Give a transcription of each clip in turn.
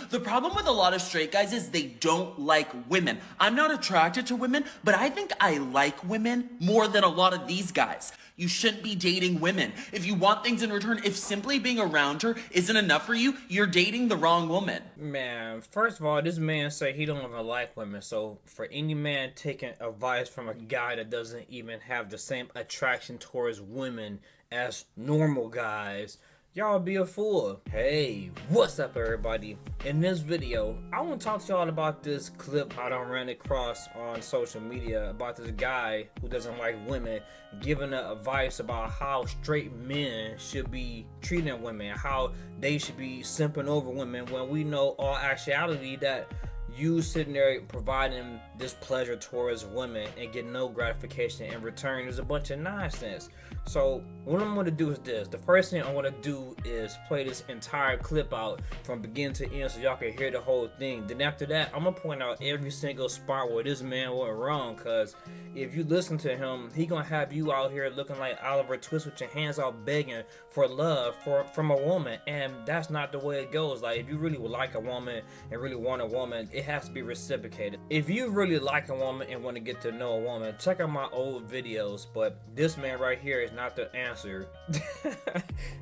The problem with a lot of straight guys is they don't like women. I'm not attracted to women, but I think I like women more than a lot of these guys. You shouldn't be dating women. If you want things in return, if simply being around her isn't enough for you, you're dating the wrong woman. Man, first of all, this man say he don't even like women. So for any man taking advice from a guy that doesn't even have the same attraction towards women as normal guys, y'all be a fool. Hey, what's up everybody? In this video, I want to talk to y'all about this clip I done ran across on social media about this guy who doesn't like women giving advice about how straight men should be treating women, how they should be simping over women, when we know all actuality that you sitting there providing this pleasure towards women and get no gratification in return is a bunch of nonsense. So what I'm going to do is this. The first thing I want to do is play this entire clip out from beginning to end so y'all can hear the whole thing. Then after that, I'm going to point out every single spot where this man went wrong, because if you listen to him, he going to have you out here looking like Oliver Twist with your hands out begging for love from a woman, and that's not the way it goes. Like, if you really would like a woman and really want a woman, it has to be reciprocated. If you really like a woman and want to get to know a woman, check out my old videos, but this man right here is not the answer.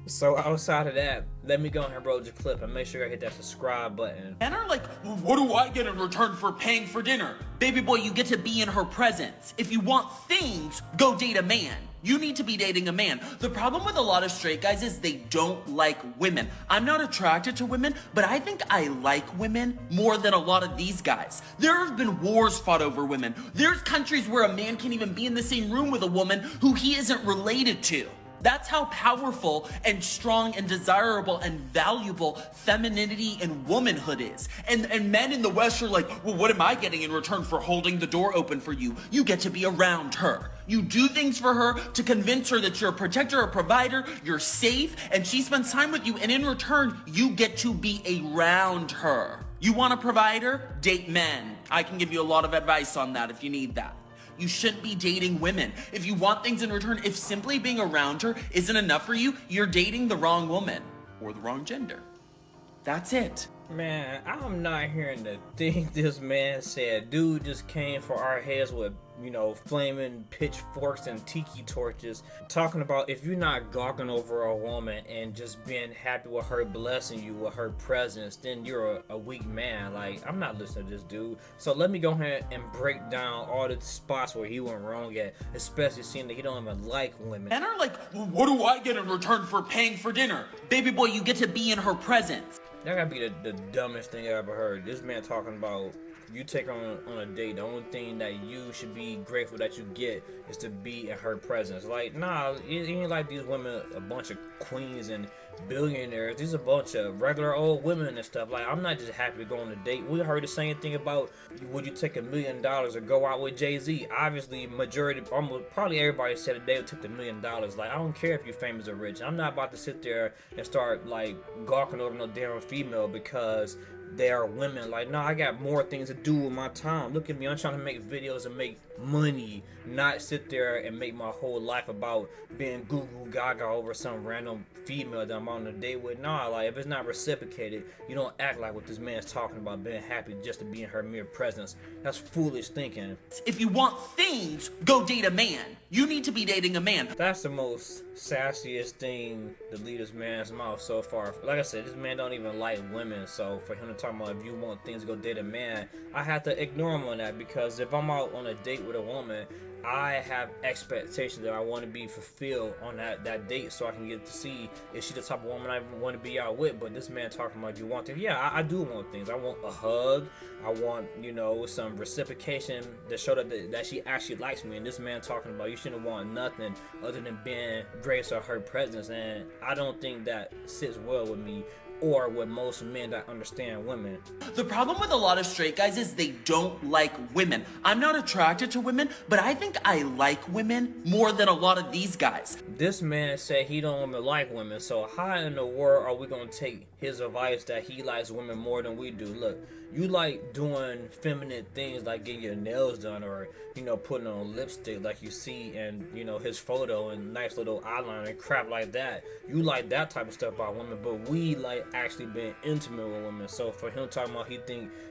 So outside of that, let me go ahead and roll the clip and make sure I hit that subscribe button. Men are like, what do I get in return for paying for dinner? Baby boy, you get to be in her presence. If you want things, go date a man. You need to be dating a man. The problem with a lot of straight guys is they don't like women. I'm not attracted to women, but I think I like women more than a lot of these guys. There have been wars fought over women. There's countries where a man can't even be in the same room with a woman who he isn't related to. That's how powerful and strong and desirable and valuable femininity and womanhood is. And men in the West are like, well, what am I getting in return for holding the door open for you? You get to be around her. You do things for her to convince her that you're a protector, a provider, you're safe, and she spends time with you, and in return, you get to be around her. You want a provider? Date men. I can give you a lot of advice on that if you need that. You shouldn't be dating women. If you want things in return, if simply being around her isn't enough for you, you're dating the wrong woman or the wrong gender. That's it. Man, I'm not hearing the thing this man said. Dude just came for our heads with, you know, flaming pitchforks and tiki torches, talking about if you're not gawking over a woman and just being happy with her blessing you with her presence, then you're a weak man. Like, I'm not listening to this dude. So let me go ahead and break down all the spots where he went wrong at, especially seeing that he don't even like women. Men are like, what do I get in return for paying for dinner? Baby boy, you get to be in her presence. That gotta be the dumbest thing I ever heard. This man talking about you take her on a date, the only thing that you should be grateful that you get is to be in her presence. Like, nah, it ain't like these women a bunch of queens and billionaires. These are a bunch of regular old women and stuff. Like, I'm not just happy to go on a date. We heard the same thing about would you take $1 million or go out with Jay-Z. Obviously, majority, almost probably everybody said that they would take the $1 million. Like, I don't care if you're famous or rich. I'm not about to sit there and start like gawking over no damn female because they are women. Like, no, I got more things to do with my time. Look at me, I'm trying to make videos and make money, not sit there and make my whole life about being goo goo gaga over some random female that I'm on a date with. Nah, like, if it's not reciprocated, you don't act like what this man's talking about, being happy just to be in her mere presence. That's foolish thinking. If you want things, go date a man. You need to be dating a man. That's the most sassiest thing to leave this man's mouth so far. Like I said, this man don't even like women, so for him to talk about if you want things, go date a man, I have to ignore him on that, because if I'm out on a date with a woman, I have expectations that I want to be fulfilled on that date, so I can get to see if she's the type of woman I want to be out with. But this man talking about you want things. Yeah, I do want things. I want a hug. I want, you know, some reciprocation to show that she actually likes me. And this man talking about you shouldn't want nothing other than being graced or her presence. And I don't think that sits well with me or with most men that understand women. The problem with a lot of straight guys is they don't like women. I'm not attracted to women, but I think I like women more than a lot of these guys. This man said he don't even like women, so how in the world are we gonna take his advice that he likes women more than we do? Look, you like doing feminine things like getting your nails done or, you know, putting on lipstick like you see in, you know, his photo and nice little eyeliner and crap like that. You like that type of stuff about women, but we like actually been intimate with women. So for him talking about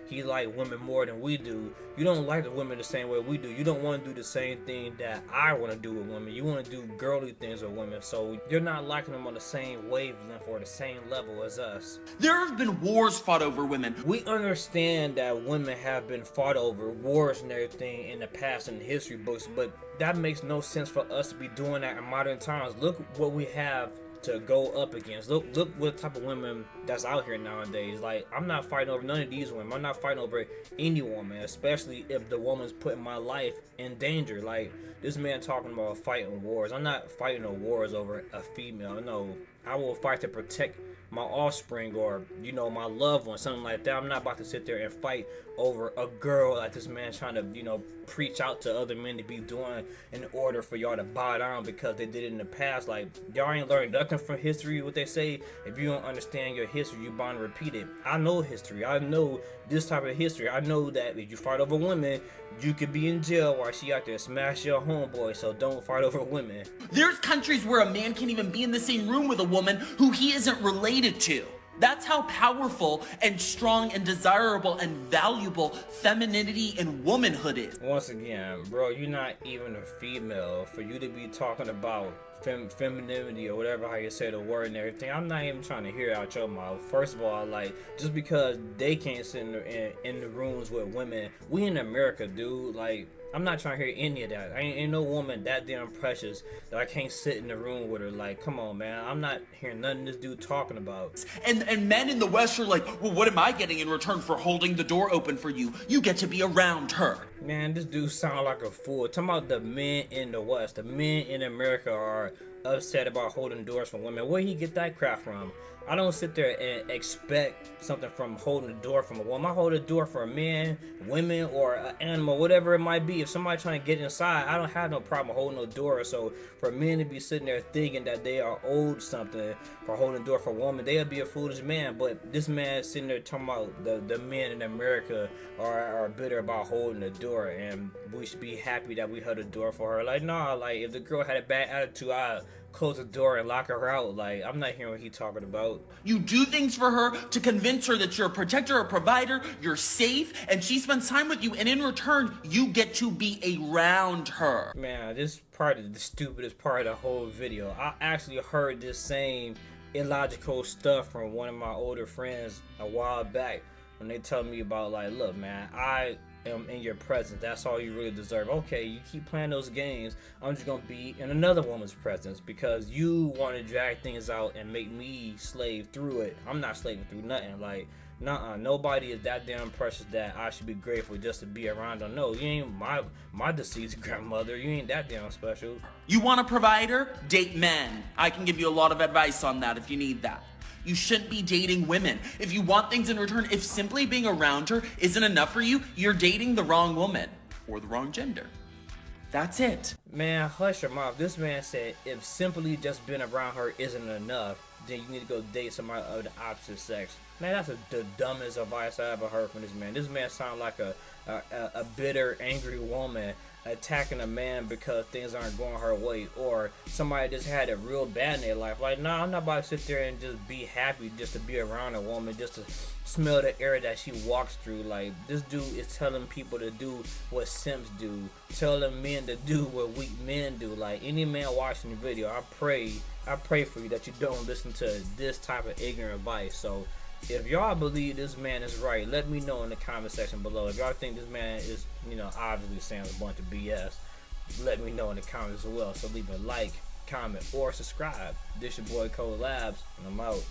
he like women more than we do, you don't like the women the same way we do. You don't want to do the same thing that I want to do with women. You want to do girly things with women. So you're not liking them on the same wavelength or the same level as us. There have been wars fought over women. We understand that women have been fought over, wars and everything in the past in the history books, but that makes no sense for us to be doing that in modern times. Look what we have to go up against. Look what type of women that's out here nowadays. Like, I'm not fighting over none of these women. I'm not fighting over any woman, especially if the woman's putting my life in danger. Like, this man talking about fighting wars. I'm not fighting no wars over a female. No, I will fight to protect my offspring or, you know, my loved one, something like that. I'm not about to sit there and fight over a girl like this man trying to, you know, preach out to other men to be doing in order for y'all to bow down because they did it in the past. Like, y'all ain't learned nothing from history. What they say, if you don't understand your history, you bound to repeat it. I know history. I know this type of history. I know that if you fight over women, you could be in jail while she out there smash your homeboy. So don't fight over women. There's countries where a man can't even be in the same room with a woman who he isn't related to. That's how powerful and strong and desirable and valuable femininity and womanhood is. Once again, bro, you're not even a female for you to be talking about femininity or whatever how you say the word and everything. I'm not even trying to hear it out your mouth. First of all, like, just because they can't sit in the rooms with women, we in America, dude. Like, I'm not trying to hear any of that. Ain't no woman that damn precious that I can't sit in the room with her. Like, come on, man. I'm not hearing nothing this dude talking about. And men in the West are like, well, what am I getting in return for holding the door open for you? You get to be around her. Man, this dude sound like a fool. Talking about the men in the West. The men in America are upset about holding doors for women. Where he get that crap from? I don't sit there and expect something from holding the door from a woman. I hold the door for a man, women, or an animal, whatever it might be. If somebody trying to get inside, I don't have no problem holding the door. So for men to be sitting there thinking that they are owed something for holding the door for a woman, they'll be a foolish man. But this man sitting there talking about the men in America are bitter about holding the door, and we should be happy that we held the door for her. Like, nah, like, if the girl had a bad attitude, I'd close the door and lock her out. Like, I'm not hearing what he's talking about. You do things for her to convince her that you're a protector, a provider, you're safe, and she spends time with you, and in return, you get to be around her. Man, this part is the stupidest part of the whole video. I actually heard this same illogical stuff from one of my older friends a while back when they told me about, like, look, man, I am in your presence. That's all you really deserve. Okay, you keep playing those games. I'm just gonna be in another woman's presence because you want to drag things out and make me slave through it. I'm not slaving through nothing. Like, nah, nobody is that damn precious that I should be grateful just to be around her. No, you ain't my deceased grandmother. You ain't that damn special. You want a provider? Date men. I can give you a lot of advice on that if you need that. You shouldn't be dating women. If you want things in return, if simply being around her isn't enough for you, you're dating the wrong woman or the wrong gender. That's it. Man, hush your mouth. This man said if simply just being around her isn't enough, then you need to go date somebody of the opposite sex. Man, that's the dumbest advice I ever heard from this man. This man sounds like a bitter, angry woman attacking a man because things aren't going her way, or somebody just had it real bad in their life. Like, nah, I'm not about to sit there and just be happy just to be around a woman, just to smell the air that she walks through. Like, this dude is telling people to do what simps do, telling men to do what weak men do. Like, any man watching the video, I pray for you that you don't listen to this type of ignorant advice. So if y'all believe this man is right, let me know in the comment section below. If y'all think this man is, you know, obviously saying a bunch of BS, let me know in the comments as well. So leave a like, comment, or subscribe. This your boy, a.k.a. Labz, and I'm out.